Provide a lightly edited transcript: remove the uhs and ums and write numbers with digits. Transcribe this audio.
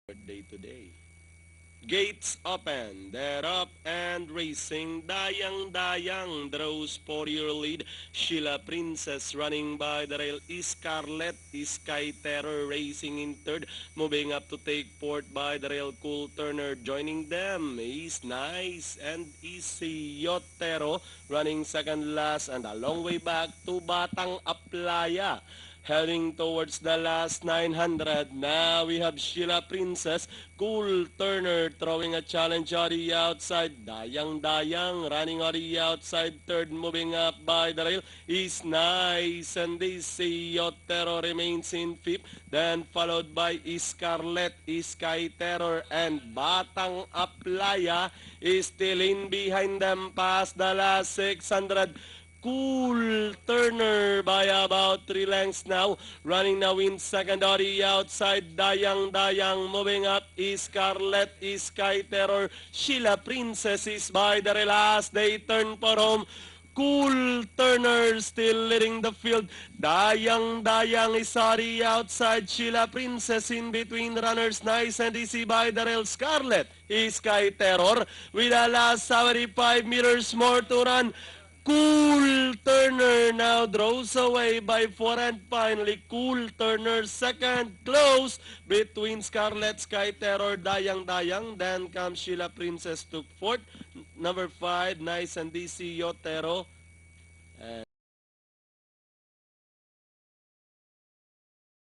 birthday today. Gates open, they're up and racing. Dayang draws for your lead. Sheila Princess running by the rail. Scarlet, Sky Terror racing in third. Moving up to take fourth by the rail. Cool Turner joining them is Nice and Easy Yotero running second last and a long way back to Batang Aplaya. Heading towards the last 900. Now we have Sheila Princess, Cool Turner throwing a challenge on the outside. Dayang running on the outside. Third moving up by the rail is Nice. And this Yotero remains in fifth. Then followed by Scarlet, Sky Terror, and Batang Aplaya is still in behind them past the last 600. Cool Turner by about 3 lengths now. Running now in second on the outside. Dayang moving up is Scarlet, is Sky Terror. Sheila Princess is by the last. They turn for home. Cool Turner still leading the field. Dayang is on the outside. Sheila Princess in between runners. Nice and Easy by the rail. Scarlet is Sky Terror with the last 75 meters more to run. Cool Turner now draws away by 4 and finally Cool Turner second close between Scarlet, Sky Terror, Dayang. Then comes Sheila Princess took fourth. Number 5, Nice and DC Yotero